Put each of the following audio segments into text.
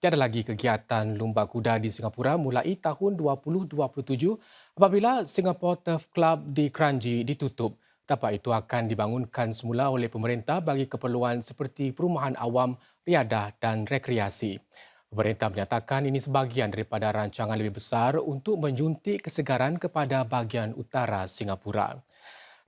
tiada lagi kegiatan lumba kuda di Singapura mulai tahun 2027 apabila Singapore Turf Club di Kranji ditutup. Tapak itu akan dibangunkan semula oleh pemerintah bagi keperluan seperti perumahan awam, riadah dan rekreasi. Pemerintah menyatakan ini sebahagian daripada rancangan lebih besar untuk menyuntik kesegaran kepada bahagian utara Singapura.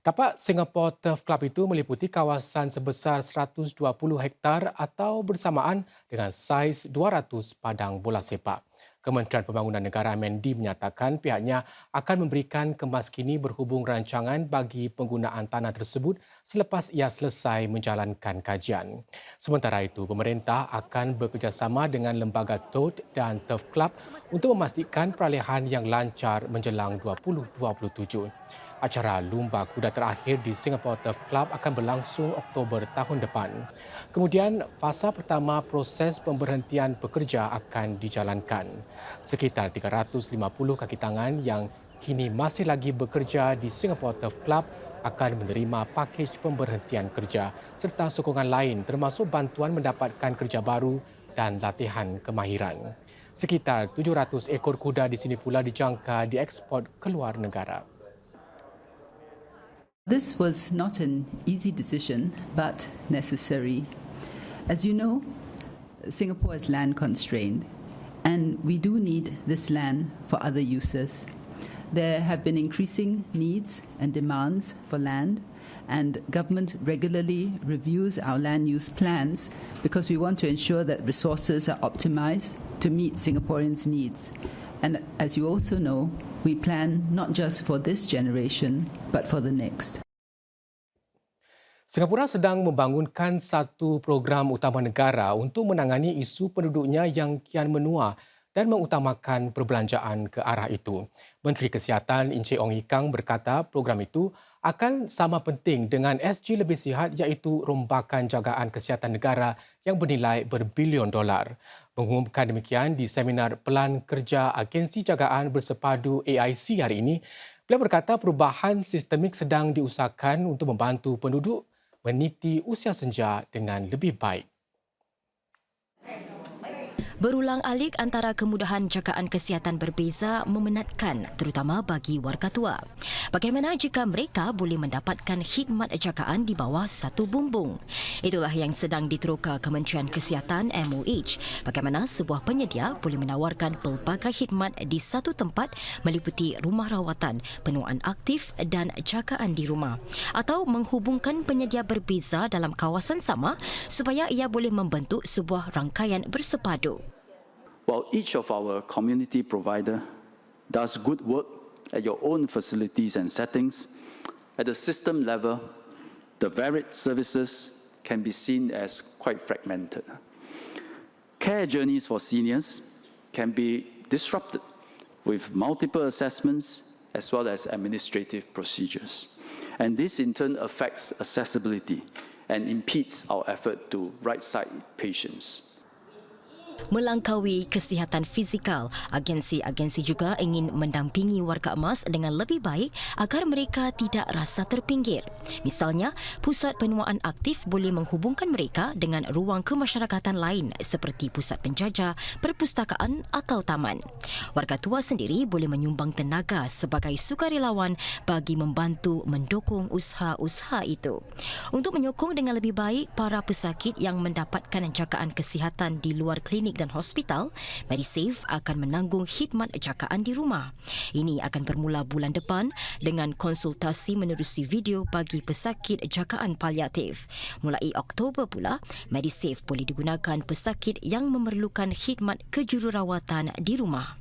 Tapak Singapore Turf Club itu meliputi kawasan sebesar 120 hektar atau bersamaan dengan saiz 200 padang bola sepak. Kementerian Pembangunan Negara MND menyatakan pihaknya akan memberikan kemaskini berhubung rancangan bagi penggunaan tanah tersebut selepas ia selesai menjalankan kajian. Sementara itu, pemerintah akan bekerjasama dengan lembaga TOD dan Turf Club untuk memastikan peralihan yang lancar menjelang 2027. Acara Lumba Kuda terakhir di Singapore Turf Club akan berlangsung Oktober tahun depan. Kemudian, fasa pertama proses pemberhentian pekerja akan dijalankan. Sekitar 350 kaki tangan yang kini masih lagi bekerja di Singapore Turf Club akan menerima pakej pemberhentian kerja serta sokongan lain termasuk bantuan mendapatkan kerja baru dan latihan kemahiran. Sekitar 700 ekor kuda di sini pula dijangka diekspor keluar negara. This was not an easy decision, but necessary. As you know, Singapore is land constrained, and we do need this land for other uses. There have been increasing needs and demands for land, and government regularly reviews our land use plans because we want to ensure that resources are optimized to meet Singaporeans' needs. And as you also know, we plan not just for this generation, but for the next. Singapura sedang membangunkan satu program utama negara untuk menangani isu penduduknya yang kian menua dan mengutamakan perbelanjaan ke arah itu. Menteri Kesihatan Encik Ong Ikang berkata program itu akan sama penting dengan SG Lebih Sihat iaitu rombakan jagaan kesihatan negara yang bernilai berbilion dolar. Mengumumkan demikian di seminar Pelan Kerja Agensi Jagaan Bersepadu AIC hari ini, beliau berkata perubahan sistemik sedang diusahakan untuk membantu penduduk meniti usia senja dengan lebih baik. Berulang-alik antara kemudahan jagaan kesihatan berbeza memenatkan terutama bagi warga tua. Bagaimana jika mereka boleh mendapatkan khidmat jagaan di bawah satu bumbung? Itulah yang sedang diteroka Kementerian Kesihatan MOH. Bagaimana sebuah penyedia boleh menawarkan pelbagai khidmat di satu tempat meliputi rumah rawatan, penuaan aktif dan jagaan di rumah. Atau menghubungkan penyedia berbeza dalam kawasan sama supaya ia boleh membentuk sebuah rangkaian bersepadu. While each of our community provider does good work at your own facilities and settings, at the system level, the varied services can be seen as quite fragmented. Care journeys for seniors can be disrupted with multiple assessments as well as administrative procedures. And this in turn affects accessibility and impedes our effort to right-side patients. Melangkaui kesihatan fizikal, agensi-agensi juga ingin mendampingi warga emas dengan lebih baik agar mereka tidak rasa terpinggir. Misalnya, pusat penuaan aktif boleh menghubungkan mereka dengan ruang kemasyarakatan lain seperti pusat penjajah, perpustakaan atau taman. Warga tua sendiri boleh menyumbang tenaga sebagai sukarelawan bagi membantu mendukung usaha-usaha itu. Untuk menyokong dengan lebih baik para pesakit yang mendapatkan jagaan kesihatan di luar klinik dan hospital, MediSave akan menanggung khidmat jagaan di rumah. Ini akan bermula bulan depan dengan konsultasi menerusi video bagi pesakit jagaan paliatif. Mulai Oktober pula, MediSave boleh digunakan pesakit yang memerlukan khidmat kejururawatan di rumah.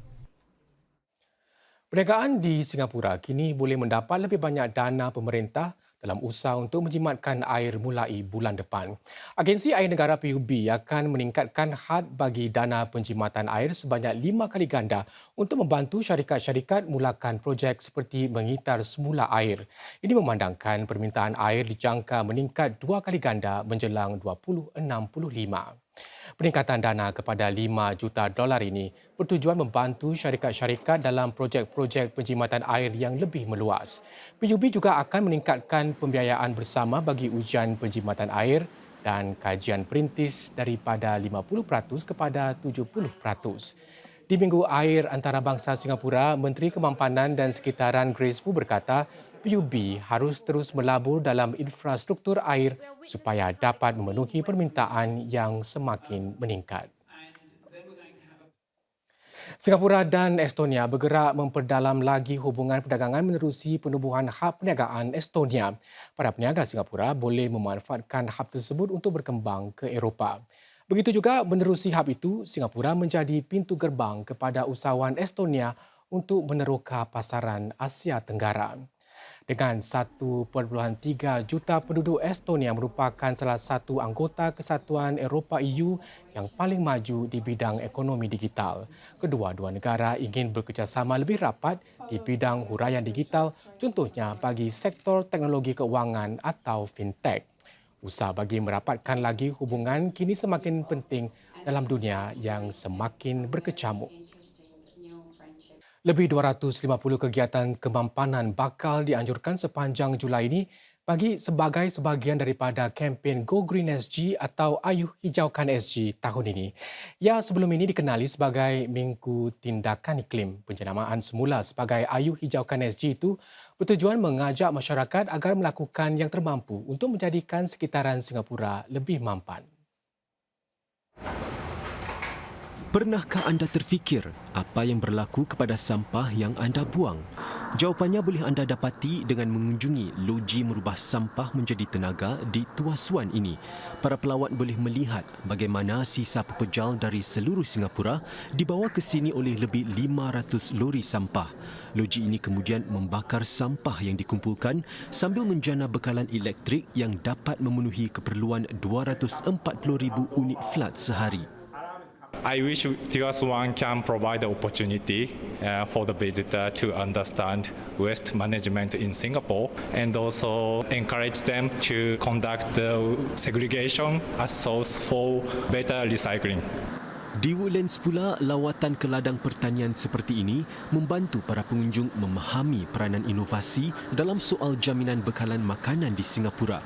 Perniagaan di Singapura kini boleh mendapat lebih banyak dana pemerintah dalam usaha untuk menjimatkan air mulai bulan depan. Agensi Air Negara PUB akan meningkatkan had bagi dana penjimatan air sebanyak 5 kali ganda untuk membantu syarikat-syarikat mulakan projek seperti mengitar semula air. Ini memandangkan permintaan air dijangka meningkat 2 kali ganda menjelang 2065. Peningkatan dana kepada 5 juta dolar ini bertujuan membantu syarikat-syarikat dalam projek-projek penjimatan air yang lebih meluas. PUB juga akan meningkatkan pembiayaan bersama bagi ujian penjimatan air dan kajian perintis daripada 50% kepada 70%. Di Minggu Air Antarabangsa Singapura, Menteri Kemampanan dan Sekitaran Grace Fu berkata PUB harus terus melabur dalam infrastruktur air supaya dapat memenuhi permintaan yang semakin meningkat. Singapura dan Estonia bergerak memperdalam lagi hubungan perdagangan menerusi penubuhan hub perniagaan Estonia. Para peniaga Singapura boleh memanfaatkan hub tersebut untuk berkembang ke Eropah. Begitu juga menerusi hub itu, Singapura menjadi pintu gerbang kepada usahawan Estonia untuk meneroka pasaran Asia Tenggara. Dengan 1.3 juta penduduk, Estonia merupakan salah satu anggota Kesatuan Eropah EU yang paling maju di bidang ekonomi digital. Kedua-dua negara ingin bekerjasama lebih rapat di bidang huraian digital, contohnya bagi sektor teknologi keuangan atau fintech. Usaha bagi merapatkan lagi hubungan kini semakin penting dalam dunia yang semakin berkecamuk. Lebih 250 kegiatan kemampanan bakal dianjurkan sepanjang Julai ini bagi sebagian daripada kempen Go Green SG atau Ayuh Hijaukan SG tahun ini. Ya, sebelum ini dikenali sebagai Minggu Tindakan Iklim. Penjenamaan semula sebagai Ayuh Hijaukan SG itu bertujuan mengajak masyarakat agar melakukan yang termampu untuk menjadikan sekitaran Singapura lebih mampan. Pernahkah anda terfikir apa yang berlaku kepada sampah yang anda buang? Jawapannya boleh anda dapati dengan mengunjungi loji merubah sampah menjadi tenaga di Tuas Wan ini. Para pelawat boleh melihat bagaimana sisa pepejal dari seluruh Singapura dibawa ke sini oleh lebih 500 lori sampah. Loji ini kemudian membakar sampah yang dikumpulkan sambil menjana bekalan elektrik yang dapat memenuhi keperluan 240,000 unit flat sehari. I wish Tuas One can provide the opportunity for the visitor to understand waste management in Singapore and also encourage them to conduct the segregation as source for better recycling. Di Woodlands pula, lawatan ke ladang pertanian seperti ini membantu para pengunjung memahami peranan inovasi dalam soal jaminan bekalan makanan di Singapura.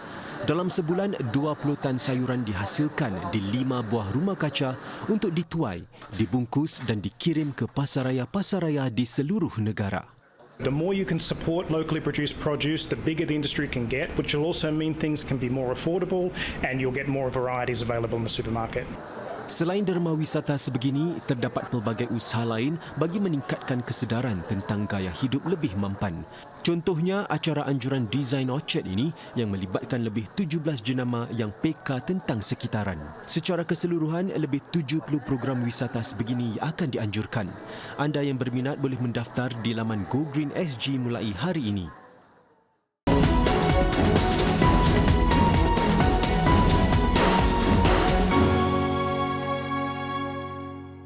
Dalam sebulan, 20 tan sayuran dihasilkan di 5 buah rumah kaca untuk dituai, dibungkus dan dikirim ke pasaraya-pasaraya di seluruh negara. The more you can support locally produced produce, the bigger the industry can get, which will also mean things can be more affordable and you'll get more varieties available in the supermarket. Selain derma wisata sebegini, terdapat pelbagai usaha lain bagi meningkatkan kesedaran tentang gaya hidup lebih mampan. Contohnya, acara anjuran Design Orchard ini yang melibatkan lebih 17 jenama yang peka tentang sekitaran. Secara keseluruhan, lebih 70 program wisata sebegini akan dianjurkan. Anda yang berminat boleh mendaftar di laman Go Green SG mulai hari ini.